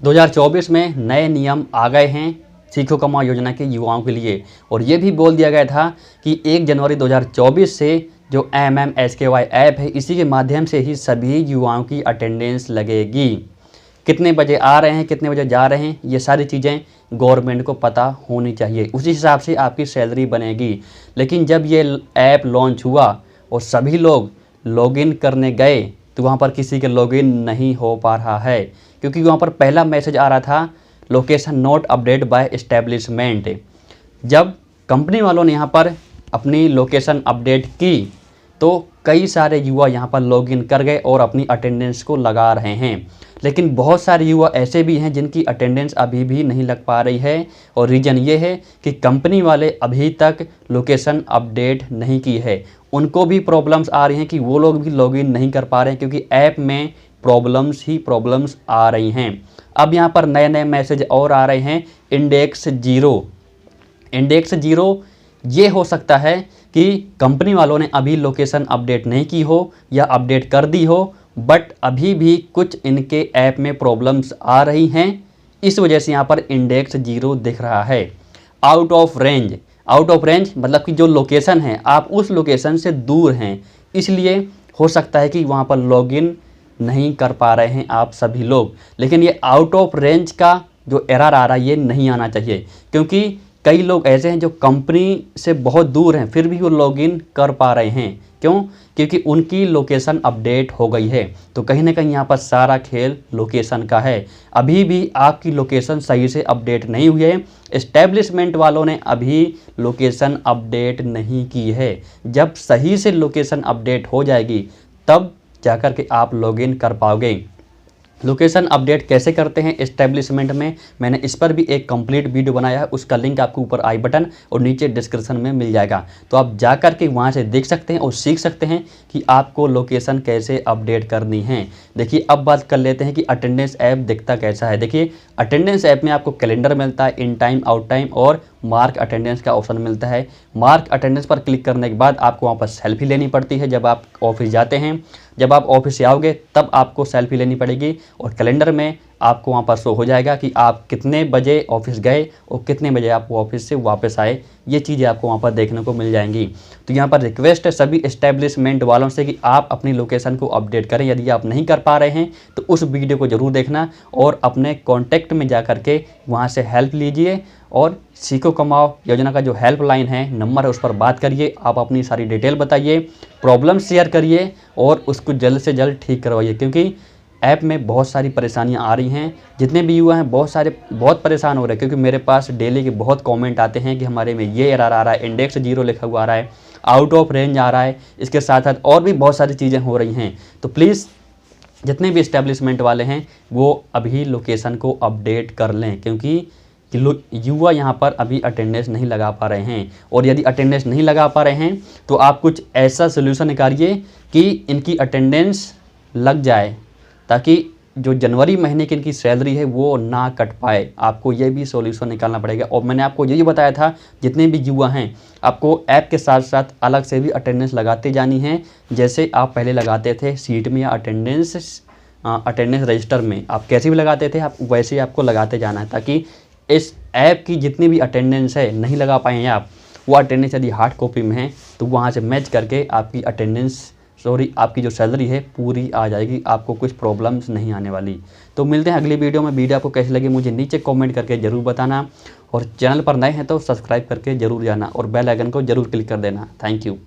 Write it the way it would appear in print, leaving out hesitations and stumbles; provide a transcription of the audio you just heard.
2024 में नए नियम आ गए हैं सीखो कमाओ योजना के युवाओं के लिए, और ये भी बोल दिया गया था कि 1 जनवरी 2024 से जो MMSKY ऐप है इसी के माध्यम से ही सभी युवाओं की अटेंडेंस लगेगी। कितने बजे आ रहे हैं, कितने बजे जा रहे हैं, ये सारी चीज़ें गवर्नमेंट को पता होनी चाहिए, उसी हिसाब से आपकी सैलरी बनेगी। लेकिन जब ये ऐप लॉन्च हुआ और सभी लोग लॉगिन करने गए तो वहाँ पर किसी के लॉगिन नहीं हो पा रहा है, क्योंकि वहाँ पर पहला मैसेज आ रहा था location not update bye establishment. जब कंपनी वालों ने यहाँ पर अपनी लोकेशन अपडेट की तो कई सारे युवा यहाँ पर लॉगिन कर गए और अपनी अटेंडेंस को लगा रहे हैं। लेकिन बहुत सारे युवा ऐसे भी हैं जिनकी अटेंडेंस अभी भी नहीं लग पा रही है, और रीज़न ये है कि कंपनी वाले अभी तक लोकेशन अपडेट नहीं की है। उनको भी प्रॉब्लम्स आ रही हैं कि वो लोग भी लॉगिन नहीं कर पा रहे हैं, क्योंकि ऐप में प्रॉब्लम्स आ रही हैं। अब यहाँ पर नए नए मैसेज और आ रहे हैं। इंडेक्स जीरो ये हो सकता है कि कंपनी वालों ने अभी लोकेशन अपडेट नहीं की हो या अपडेट कर दी हो, बट अभी भी कुछ इनके ऐप में प्रॉब्लम्स आ रही हैं, इस वजह से यहाँ पर इंडेक्स जीरो दिख रहा है। आउट ऑफ रेंज मतलब कि जो लोकेशन है आप उस लोकेशन से दूर हैं, इसलिए हो सकता है कि वहाँ पर लॉगिन नहीं कर पा रहे हैं आप सभी लोग। लेकिन ये आउट ऑफ रेंज का जो एरर आ रहा है ये नहीं आना चाहिए, क्योंकि कई लोग ऐसे हैं जो कंपनी से बहुत दूर हैं फिर भी वो लॉगिन कर पा रहे हैं। क्यों? क्योंकि उनकी लोकेशन अपडेट हो गई है। तो कहीं ना कहीं यहाँ पर सारा खेल लोकेशन का है। अभी भी आपकी लोकेशन सही से अपडेट नहीं हुई है, एस्टेब्लिशमेंट वालों ने अभी लोकेशन अपडेट नहीं की है। जब सही से लोकेशन अपडेट हो जाएगी तब जाकर के आप लॉगिन कर पाओगे। लोकेशन अपडेट कैसे करते हैं एस्टेब्लिशमेंट में, मैंने इस पर भी एक कंप्लीट वीडियो बनाया है, उसका लिंक आपको ऊपर आई बटन और नीचे डिस्क्रिप्शन में मिल जाएगा। तो आप जा कर के वहाँ से देख सकते हैं और सीख सकते हैं कि आपको लोकेशन कैसे अपडेट करनी है। देखिए अब बात कर लेते हैं कि अटेंडेंस ऐप दिखता कैसा है। देखिए अटेंडेंस ऐप में आपको कैलेंडर मिलता है, इन टाइम आउट टाइम और मार्क अटेंडेंस का ऑप्शन मिलता है। मार्क अटेंडेंस पर क्लिक करने के बाद आपको वहाँ पर सेल्फी लेनी पड़ती है। जब आप ऑफिस जाते हैं, जब आप ऑफिस से आओगे तब आपको सेल्फी लेनी पड़ेगी, और कैलेंडर में आपको वहाँ पर शो हो जाएगा कि आप कितने बजे ऑफिस गए और कितने बजे आप ऑफिस से वापस आए। ये चीज़ें आपको वहाँ पर देखने को मिल जाएंगी। तो यहाँ पर रिक्वेस्ट है सभी एस्टेब्लिशमेंट वालों से कि आप अपनी लोकेशन को अपडेट करें। यदि आप नहीं कर पा रहे हैं तो उस वीडियो को ज़रूर देखना और अपने कॉन्टैक्ट में जा कर के वहाँ से हेल्प लीजिए, और सीखो कमाओ योजना का जो हेल्पलाइन है नंबर है उस पर बात करिए। आप अपनी सारी डिटेल बताइए, प्रॉब्लम शेयर करिए और उसको जल्द से जल्द ठीक करवाइए, क्योंकि ऐप में बहुत सारी परेशानियां आ रही हैं। जितने भी युवा हैं बहुत परेशान हो रहे हैं, क्योंकि मेरे पास डेली के बहुत कमेंट आते हैं कि हमारे में ये एरर आ रहा है, इंडेक्स जीरो लिखा हुआ आ रहा है, आउट ऑफ रेंज आ रहा है, इसके साथ साथ और भी बहुत सारी चीज़ें हो रही हैं। तो प्लीज़ जितने भी एस्टेब्लिशमेंट वाले हैं वो अभी लोकेशन को अपडेट कर लें, क्योंकि युवा यहाँ पर अभी अटेंडेंस नहीं लगा पा रहे हैं। और यदि अटेंडेंस नहीं लगा पा रहे हैं तो आप कुछ ऐसा सोल्यूशन निकालिए कि इनकी अटेंडेंस लग जाए, ताकि जो जनवरी महीने की इनकी सैलरी है वो ना कट पाए। आपको ये भी सॉल्यूशन निकालना पड़ेगा। और मैंने आपको यही बताया था जितने भी युवा हैं आपको ऐप के साथ साथ अलग से भी अटेंडेंस लगाते जानी है, जैसे आप पहले लगाते थे सीट में या अटेंडेंस रजिस्टर में आप कैसे भी लगाते थे, आप वैसे ही आपको लगाते जाना है, ताकि इस ऐप की जितनी भी अटेंडेंस है नहीं लगा पाए हैं आप, वो अटेंडेंस यदि हार्ड कॉपी में है तो वहाँ से मैच करके आपकी आपकी जो सैलरी है पूरी आ जाएगी, आपको कुछ प्रॉब्लम्स नहीं आने वाली। तो मिलते हैं अगली वीडियो में। वीडियो आपको कैसी लगी मुझे नीचे कमेंट करके ज़रूर बताना, और चैनल पर नए हैं तो सब्सक्राइब करके ज़रूर जाना और बेल आइकन को ज़रूर क्लिक कर देना। Thank you.